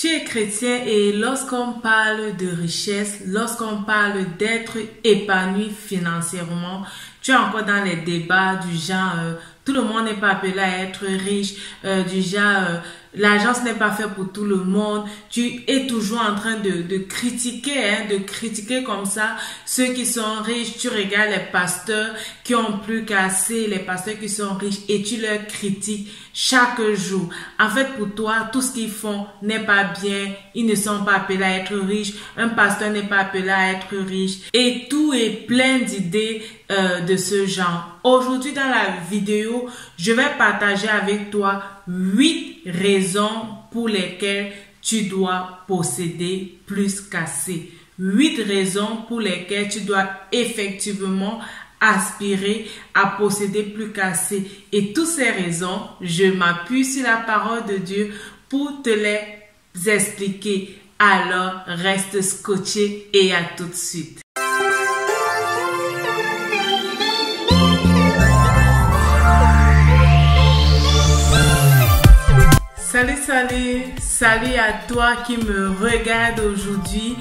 Tu es chrétien et lorsqu'on parle de richesse, lorsqu'on parle d'être épanoui financièrement, tu es encore dans les débats du genre tout le monde n'est pas appelé à être riche, du genre l'argent ce n'est pas fait pour tout le monde. Tu es toujours en train de critiquer, de critiquer comme ça ceux qui sont riches. Tu regardes les pasteurs qui ont plus qu'assez, les pasteurs qui sont riches et tu leur critiques chaque jour. En fait, pour toi, tout ce qu'ils font n'est pas bien. Ils ne sont pas appelés à être riches. Un pasteur n'est pas appelé à être riche. Et tout est plein d'idées de ce genre. Aujourd'hui, dans la vidéo, je vais partager avec toi 8 raisons pour lesquelles tu dois posséder plus qu'assez. 8 raisons pour lesquelles tu dois effectivement aspirer à posséder plus qu'assez. Et toutes ces raisons, je m'appuie sur la parole de Dieu pour te les expliquer. Alors, reste scotché et à tout de suite. Salut à toi qui me regarde aujourd'hui.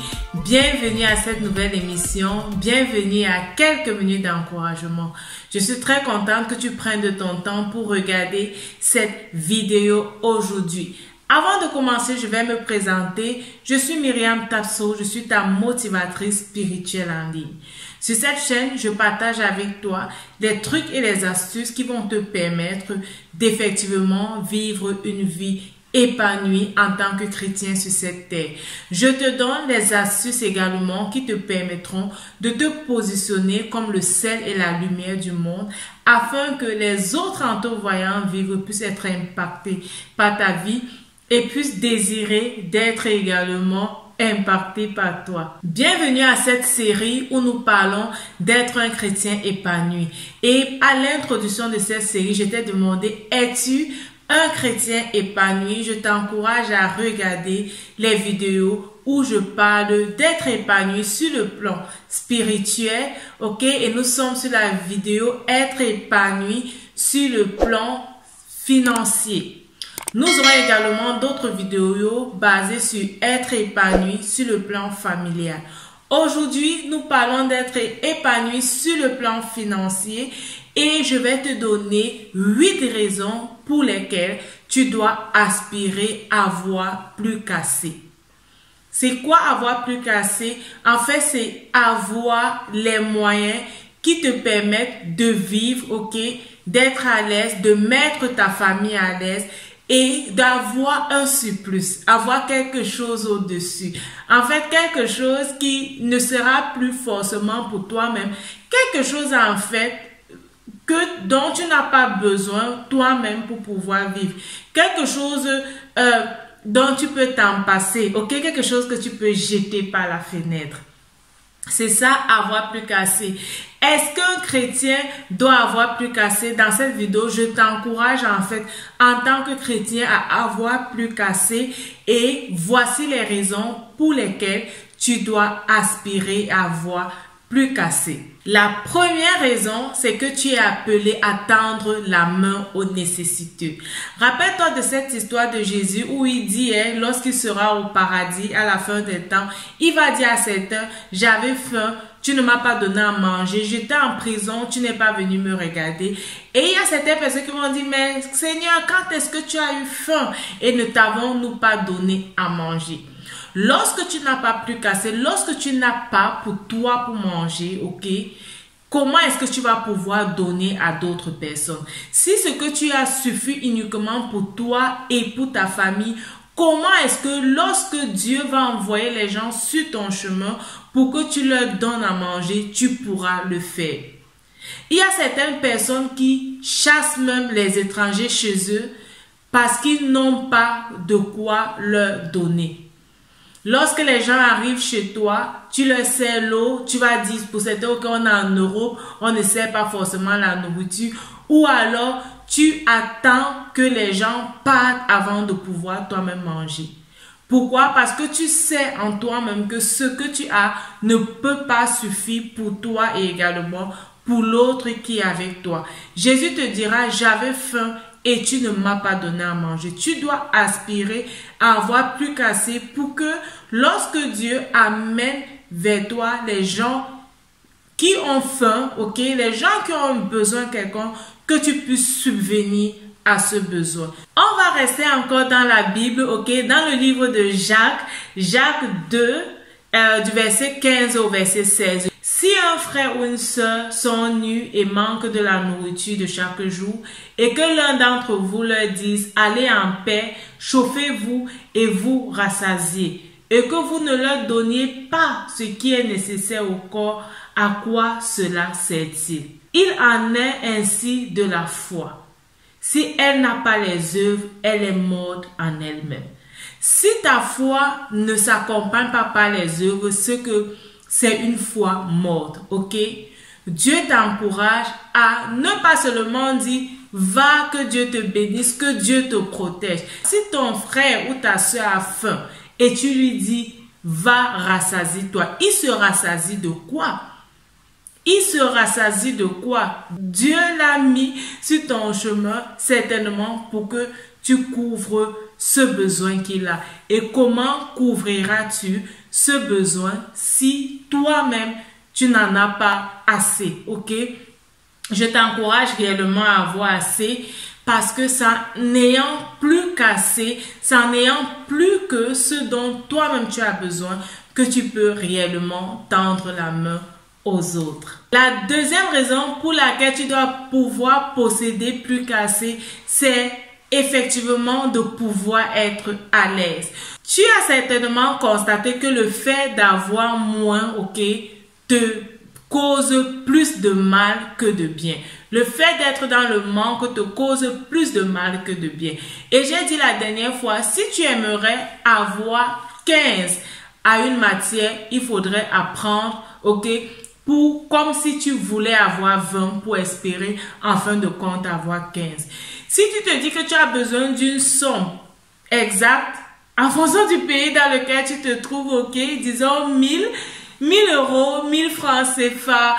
Bienvenue à cette nouvelle émission. Bienvenue à quelques minutes d'encouragement. Je suis très contente que tu prennes de ton temps pour regarder cette vidéo aujourd'hui. Avant de commencer, je vais me présenter. Je suis Myriam Tapso, je suis ta motivatrice spirituelle en ligne. Sur cette chaîne, je partage avec toi des trucs et des astuces qui vont te permettre d'effectivement vivre une vie épanouie en tant que chrétien sur cette terre. Je te donne des astuces également qui te permettront de te positionner comme le sel et la lumière du monde afin que les autres en te voyant vivre puissent être impactés par ta vie et puissent désirer d'être également impacté par toi. Bienvenue à cette série où nous parlons d'être un chrétien épanoui. Et à l'introduction de cette série, je t'ai demandé, es-tu un chrétien épanoui? Je t'encourage à regarder les vidéos où je parle d'être épanoui sur le plan spirituel, ok? Et nous sommes sur la vidéo être épanoui sur le plan financier. Nous aurons également d'autres vidéos basées sur être épanoui sur le plan familial. Aujourd'hui, nous parlons d'être épanoui sur le plan financier et je vais te donner 8 raisons pour lesquelles tu dois aspirer à avoir plus qu'assez. C'est quoi avoir plus qu'assez? En fait, c'est avoir les moyens qui te permettent de vivre, ok, d'être à l'aise, de mettre ta famille à l'aise et d'avoir un surplus, avoir quelque chose au-dessus. En fait, quelque chose qui ne sera plus forcément pour toi-même, quelque chose en fait dont tu n'as pas besoin toi-même pour pouvoir vivre. Quelque chose dont tu peux t'en passer, ok, quelque chose que tu peux jeter par la fenêtre. C'est ça, avoir plus qu'assez. Est-ce qu'un chrétien doit avoir plus qu'assez? Dans cette vidéo, je t'encourage en fait, en tant que chrétien, à avoir plus qu'assez. Et voici les raisons pour lesquelles tu dois aspirer à avoir plus qu'assez. La première raison, c'est que tu es appelé à tendre la main aux nécessiteux. Rappelle-toi de cette histoire de Jésus où il dit, lorsqu'il sera au paradis à la fin des temps, il va dire à certains, j'avais faim, tu ne m'as pas donné à manger, j'étais en prison, tu n'es pas venu me regarder. Et il y a certaines personnes qui vont dire, mais Seigneur, quand est-ce que tu as eu faim et ne t'avons-nous pas donné à manger? Lorsque tu n'as pas plus qu'assez, lorsque tu n'as pas pour toi pour manger, ok, comment est-ce que tu vas pouvoir donner à d'autres personnes? Si ce que tu as suffit uniquement pour toi et pour ta famille, comment est-ce que lorsque Dieu va envoyer les gens sur ton chemin pour que tu leur donnes à manger, tu pourras le faire? Il y a certaines personnes qui chassent même les étrangers chez eux parce qu'ils n'ont pas de quoi leur donner. Lorsque les gens arrivent chez toi, tu leur sers l'eau, tu vas dire pour certains qu'on est en Europe, on ne sert pas forcément la nourriture, ou alors tu attends que les gens partent avant de pouvoir toi-même manger. Pourquoi? Parce que tu sais en toi-même que ce que tu as ne peut pas suffire pour toi et également pour l'autre qui est avec toi. Jésus te dira, j'avais faim et tu ne m'as pas donné à manger. Tu dois aspirer à avoir plus qu'assez pour que lorsque Dieu amène vers toi les gens qui ont faim, ok, les gens qui ont besoin de quelqu'un, que tu puisses subvenir à ce besoin. On va rester encore dans la Bible, ok, dans le livre de Jacques 2, du verset 15 au verset 16. Si un frère ou une sœur sont nus et manquent de la nourriture de chaque jour, et que l'un d'entre vous leur dise, allez en paix, chauffez-vous et vous rassasiez, et que vous ne leur donniez pas ce qui est nécessaire au corps, à quoi cela sert-il? Il en est ainsi de la foi. Si elle n'a pas les œuvres, elle est morte en elle-même. Si ta foi ne s'accompagne pas par les œuvres, c'est une foi morte, ok? Dieu t'encourage à ne pas seulement dire « Va, que Dieu te bénisse, que Dieu te protège ». Si ton frère ou ta soeur a faim et tu lui dis « Va, rassasie-toi », il se rassasie de quoi? Il se rassasie de quoi? Dieu l'a mis sur ton chemin certainement pour que tu couvres ce besoin qu'il a. Et comment couvriras-tu ce besoin si toi-même tu n'en as pas assez, ok? Je t'encourage réellement à avoir assez parce que ça n'ayant plus qu'assez, ça n'ayant plus que ce dont toi-même tu as besoin, que tu peux réellement tendre la main aux autres. La deuxième raison pour laquelle tu dois pouvoir posséder plus qu'assez, c'est effectivement de pouvoir être à l'aise. Tu as certainement constaté que le fait d'avoir moins, ok, te cause plus de mal que de bien. Le fait d'être dans le manque te cause plus de mal que de bien. Et j'ai dit la dernière fois, si tu aimerais avoir 15 à une matière, il faudrait apprendre, ok, comme si tu voulais avoir 20 pour espérer en fin de compte avoir 15. Si tu te dis que tu as besoin d'une somme exacte, en fonction du pays dans lequel tu te trouves, ok, disons 1000 euros, 1000 francs CFA,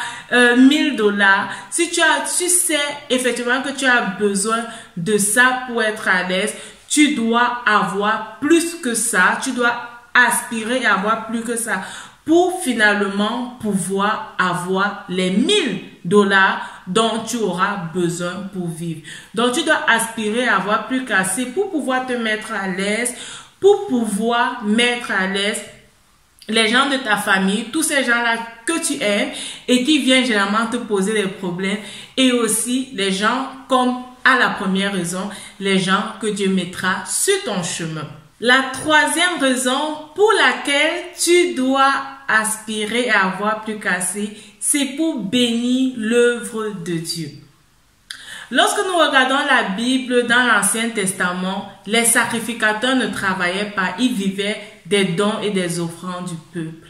1000 dollars. Si tu sais effectivement que tu as besoin de ça pour être à l'aise, tu dois avoir plus que ça, tu dois aspirer à avoir plus que ça pour finalement pouvoir avoir les 1000 dollars dont tu auras besoin pour vivre. Donc, tu dois aspirer à avoir plus qu'assez pour pouvoir te mettre à l'aise, pour pouvoir mettre à l'aise les gens de ta famille, tous ces gens-là que tu aimes et qui viennent généralement te poser des problèmes, et aussi les gens comme à la première raison, les gens que Dieu mettra sur ton chemin. La troisième raison pour laquelle tu dois aspirer à avoir plus qu'assez, c'est pour bénir l'œuvre de Dieu. Lorsque nous regardons la Bible dans l'Ancien Testament, les sacrificateurs ne travaillaient pas, ils vivaient des dons et des offrandes du peuple.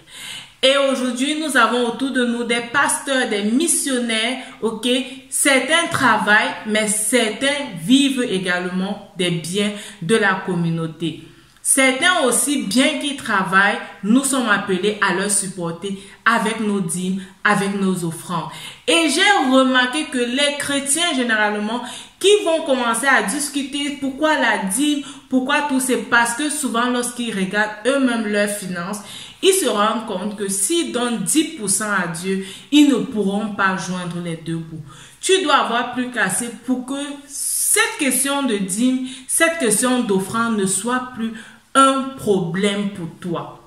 Et aujourd'hui, nous avons autour de nous des pasteurs, des missionnaires, ok? Certains travaillent, mais certains vivent également des biens de la communauté. Certains aussi, bien qu'ils travaillent, nous sommes appelés à leur supporter avec nos dîmes, avec nos offrandes. Et j'ai remarqué que les chrétiens, généralement, qui vont commencer à discuter pourquoi la dîme, pourquoi tout, c'est parce que souvent, lorsqu'ils regardent eux-mêmes leurs finances, ils se rendent compte que s'ils donnent 10% à Dieu, ils ne pourront pas joindre les deux bouts. Tu dois avoir plus qu'assez pour que cette question de dîme, cette question d'offrande ne soit plus un problème pour toi.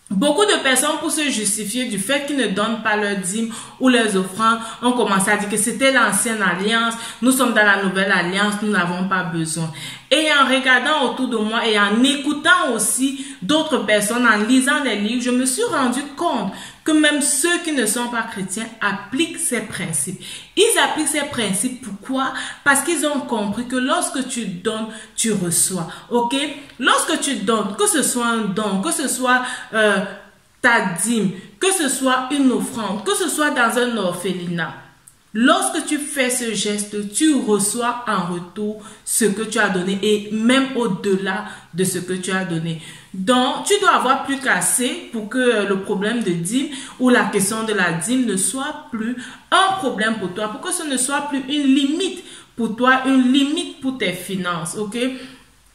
Beaucoup de personnes, pour se justifier du fait qu'ils ne donnent pas leurs dîmes ou leurs offrandes, ont commencé à dire que c'était l'ancienne alliance, nous sommes dans la nouvelle alliance, nous n'avons pas besoin. Et en regardant autour de moi et en écoutant aussi d'autres personnes, en lisant les livres, je me suis rendu compte que même ceux qui ne sont pas chrétiens appliquent ces principes. Ils appliquent ces principes, pourquoi? Parce qu'ils ont compris que lorsque tu donnes, tu reçois. Ok? Lorsque tu donnes, que ce soit un don, que ce soit ta dîme, que ce soit une offrande, que ce soit dans un orphelinat, lorsque tu fais ce geste, tu reçois en retour ce que tu as donné et même au-delà de ce que tu as donné. Donc, tu dois avoir plus qu'assez pour que le problème de dîme ou la question de la dîme ne soit plus un problème pour toi, pour que ce ne soit plus une limite pour toi, une limite pour tes finances, ok?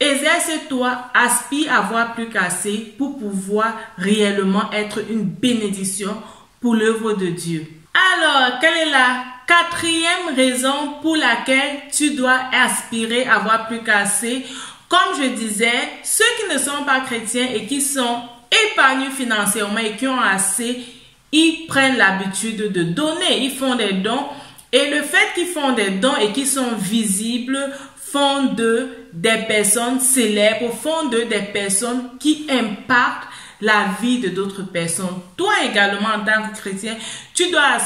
Exerce-toi, aspire à avoir plus qu'assez pour pouvoir réellement être une bénédiction pour l'œuvre de Dieu. Alors, quelle est la quatrième raison pour laquelle tu dois aspirer à avoir plus qu'assez? Comme je disais, ceux qui ne sont pas chrétiens et qui sont épargnés financièrement et qui ont assez, ils prennent l'habitude de donner, ils font des dons. Et le fait qu'ils font des dons et qu'ils sont visibles font d'eux des personnes célèbres, font d'eux des personnes qui impactent la vie de d'autres personnes. Toi également, en tant que chrétien, tu dois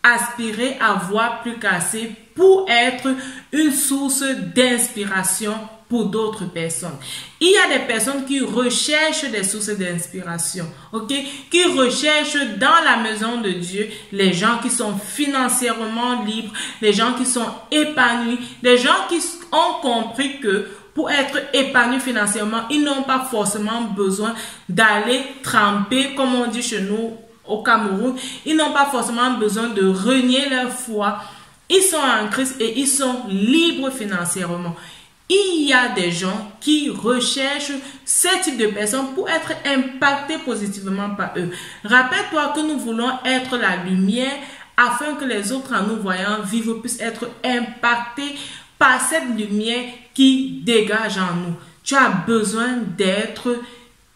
aspirer à voir plus qu'assez pour être une source d'inspiration pour d'autres personnes. Il y a des personnes qui recherchent des sources d'inspiration, ok? Qui recherchent dans la maison de Dieu les gens qui sont financièrement libres, les gens qui sont épanouis, les gens qui ont compris que pour être épanouis financièrement, ils n'ont pas forcément besoin d'aller tremper, comme on dit chez nous au Cameroun. Ils n'ont pas forcément besoin de renier leur foi. Ils sont en Christ et ils sont libres financièrement. Il y a des gens qui recherchent ce type de personnes pour être impactés positivement par eux. Rappelle-toi que nous voulons être la lumière afin que les autres en nous voyant vivre puissent être impactés par cette lumière qui dégage en nous. Tu as besoin d'être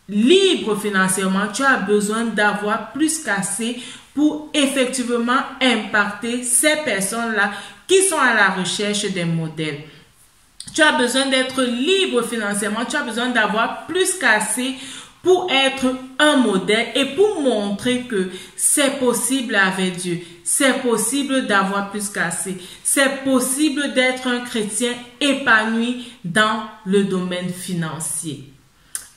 libre financièrement. Tu as besoin d'avoir plus qu'assez pour effectivement impacter ces personnes-là qui sont à la recherche des modèles. Tu as besoin d'être libre financièrement. Tu as besoin d'avoir plus qu'assez pour être un modèle et pour montrer que c'est possible avec Dieu. C'est possible d'avoir plus qu'assez. C'est possible d'être un chrétien épanoui dans le domaine financier.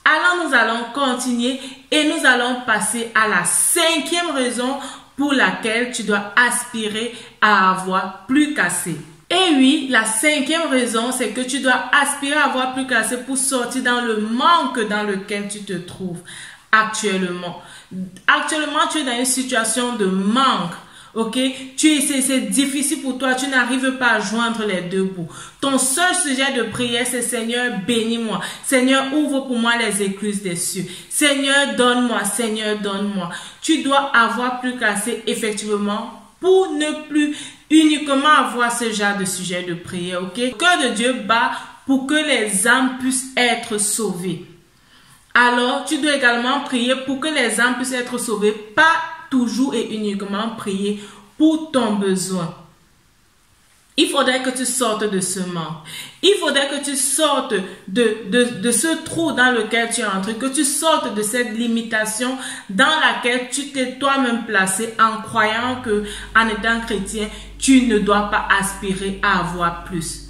Alors nous allons continuer et nous allons passer à la cinquième raison pour laquelle tu dois aspirer à avoir plus qu'assez. Et oui, la cinquième raison, c'est que tu dois aspirer à avoir plus qu'assez pour sortir dans le manque dans lequel tu te trouves actuellement. Actuellement, tu es dans une situation de manque. Ok, c'est difficile pour toi, tu n'arrives pas à joindre les deux bouts. Ton seul sujet de prière, c'est Seigneur, bénis-moi. Seigneur, ouvre pour moi les écluses des cieux. Seigneur, donne-moi. Seigneur, donne-moi. Tu dois avoir plus qu'assez, effectivement, pour ne plus uniquement avoir ce genre de sujet de prière. Ok, le cœur de Dieu bat pour que les âmes puissent être sauvées. Alors, tu dois également prier pour que les âmes puissent être sauvées, pas toujours et uniquement prier pour ton besoin. Il faudrait que tu sortes de ce manque. Il faudrait que tu sortes de ce trou dans lequel tu es entré, que tu sortes de cette limitation dans laquelle tu t'es toi-même placé en croyant que, en étant chrétien, tu ne dois pas aspirer à avoir plus.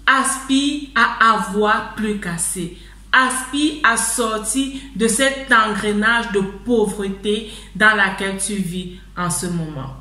Aspire à avoir plus qu'assez. Aspire à sortir de cet engrenage de pauvreté dans laquelle tu vis en ce moment.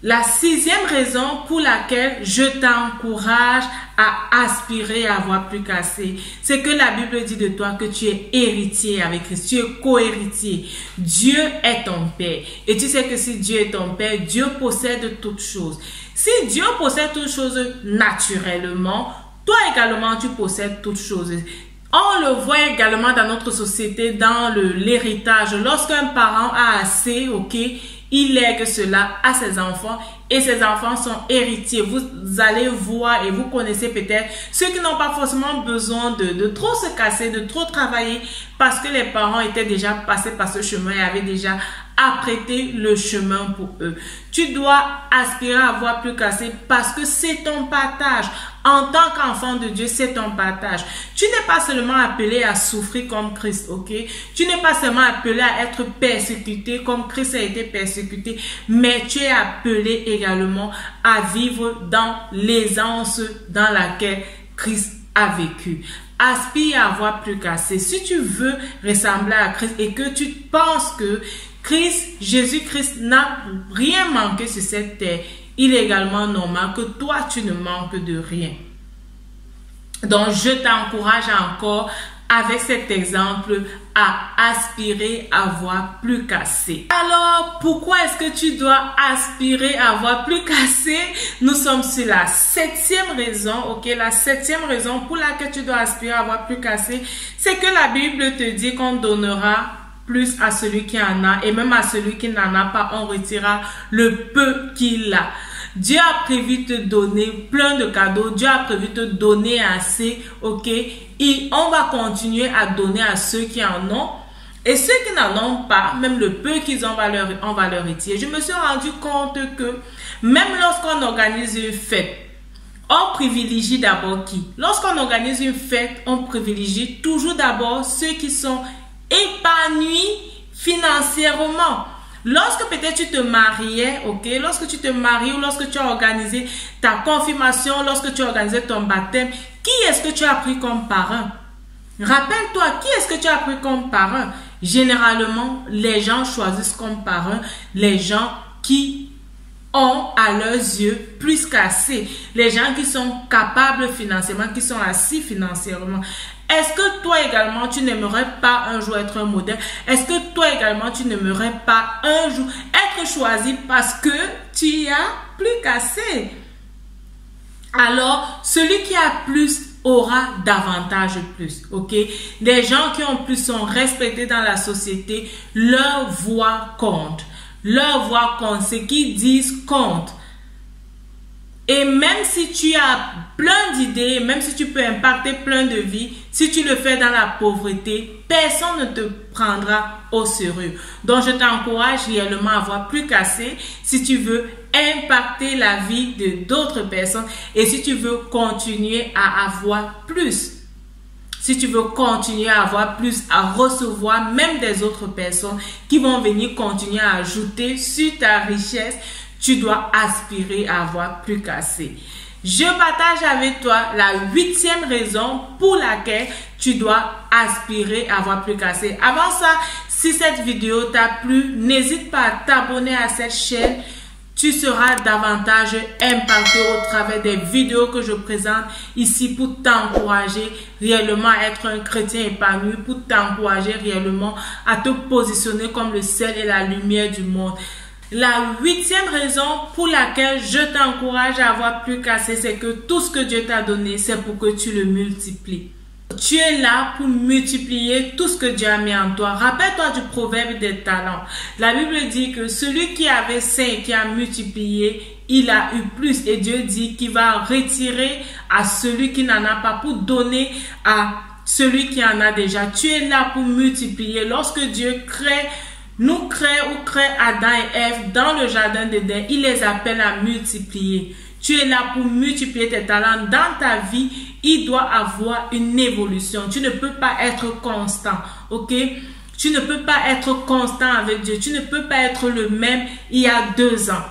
La sixième raison pour laquelle je t'encourage à aspirer à avoir plus qu'assez, c'est que la Bible dit de toi que tu es héritier avec Christ, tu es co-héritier. Dieu est ton Père. Et tu sais que si Dieu est ton Père, Dieu possède toutes choses. Si Dieu possède toutes choses naturellement, toi également, tu possèdes toutes choses. On le voit également dans notre société, dans l'héritage. Lorsqu'un parent a assez, ok, il lègue cela à ses enfants et ses enfants sont héritiers. Vous allez voir et vous connaissez peut-être ceux qui n'ont pas forcément besoin de trop se casser, de trop travailler parce que les parents étaient déjà passés par ce chemin et avaient déjà apprêté le chemin pour eux. Tu dois aspirer à avoir plus qu'assez parce que c'est ton partage. En tant qu'enfant de Dieu, c'est ton partage. Tu n'es pas seulement appelé à souffrir comme Christ, ok? Tu n'es pas seulement appelé à être persécuté comme Christ a été persécuté, mais tu es appelé également à vivre dans l'aisance dans laquelle Christ a vécu. Aspire à avoir plus qu'assez. Si tu veux ressembler à Christ et que tu penses que Jésus-Christ n'a rien manqué sur cette terre, il est également normal que toi, tu ne manques de rien. Donc, je t'encourage encore avec cet exemple, à aspirer à avoir plus qu'assez. Alors, pourquoi est-ce que tu dois aspirer à avoir plus qu'assez? Nous sommes sur la 7e raison, ok? La 7e raison pour laquelle tu dois aspirer à avoir plus qu'assez, c'est que la Bible te dit qu'on donnera plus à celui qui en a, et même à celui qui n'en a pas, on retirera le peu qu'il a. Dieu a prévu te donner plein de cadeaux. Dieu a prévu te donner assez, ok? Et on va continuer à donner à ceux qui en ont. Et ceux qui n'en ont pas, même le peu qu'ils ont, on va leur retirer. Je me suis rendu compte que même lorsqu'on organise une fête, on privilégie d'abord qui? Lorsqu'on organise une fête, on privilégie toujours d'abord ceux qui sont épanouis financièrement. Lorsque peut-être tu te mariais, ok, lorsque tu te maries ou lorsque tu as organisé ta confirmation, lorsque tu as organisé ton baptême, qui est-ce que tu as pris comme parrain? Rappelle-toi, qui est-ce que tu as pris comme parrain? Généralement, les gens choisissent comme parrain les gens qui ont à leurs yeux plus qu'assez. Les gens qui sont capables financièrement, qui sont assis financièrement. Est-ce que toi également, tu n'aimerais pas un jour être un modèle? Est-ce que toi également, tu n'aimerais pas un jour être choisi parce que tu as plus qu'assez? Alors, celui qui a plus aura davantage plus, ok? Les gens qui ont plus sont respectés dans la société, leur voix compte. Leur voix compte, ce qu'ils disent compte. Et même si tu as plein d'idées, même si tu peux impacter plein de vies, si tu le fais dans la pauvreté, personne ne te prendra au sérieux. Donc, je t'encourage réellement à avoir plus qu'assez si tu veux impacter la vie de d'autres personnes et si tu veux continuer à avoir plus. Si tu veux continuer à avoir plus, à recevoir même des autres personnes qui vont venir continuer à ajouter sur ta richesse, tu dois aspirer à avoir plus qu'assez. Je partage avec toi la 8e raison pour laquelle tu dois aspirer à avoir plus qu'assez. Avant ça, si cette vidéo t'a plu, n'hésite pas à t'abonner à cette chaîne. Tu seras davantage impacté au travers des vidéos que je présente ici pour t'encourager réellement à être un chrétien épanoui, pour t'encourager réellement à te positionner comme le sel et la lumière du monde. La 8e raison pour laquelle je t'encourage à avoir plus qu'assez, c'est que tout ce que Dieu t'a donné, c'est pour que tu le multiplies. Tu es là pour multiplier tout ce que Dieu a mis en toi. Rappelle-toi du proverbe des talents. La Bible dit que celui qui avait 5 et qui a multiplié, il a eu plus. Et Dieu dit qu'il va retirer à celui qui n'en a pas pour donner à celui qui en a déjà. Tu es là pour multiplier. Lorsque Dieu crée Adam et Ève dans le jardin d'Éden, il les appelle à multiplier. Tu es là pour multiplier tes talents dans ta vie. Il doit avoir une évolution. Tu ne peux pas être constant, ok? Tu ne peux pas être constant avec Dieu. Tu ne peux pas être le même il y a 2 ans.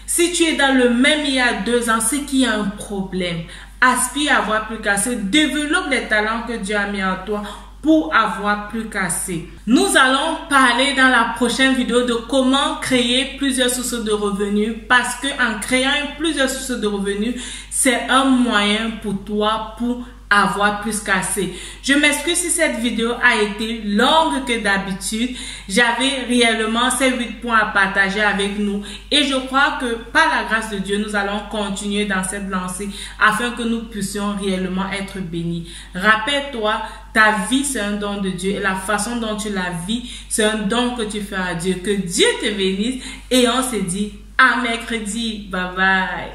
Si tu es dans le même il y a 2 ans, c'est qu'il y a un problème. Aspire à avoir plus qu'assez. Développe les talents que Dieu a mis en toi pour avoir plus qu'assez. Nous allons parler dans la prochaine vidéo de comment créer plusieurs sources de revenus, parce que en créant plusieurs sources de revenus, c'est un moyen pour toi pour avoir plus qu'assez. Je m'excuse si cette vidéo a été longue que d'habitude. J'avais réellement ces 8 points à partager avec nous et je crois que par la grâce de Dieu, nous allons continuer dans cette lancée afin que nous puissions réellement être bénis. Rappelle-toi, ta vie c'est un don de Dieu et la façon dont tu la vis, c'est un don que tu fais à Dieu. Que Dieu te bénisse et on se dit à mercredi. Bye bye.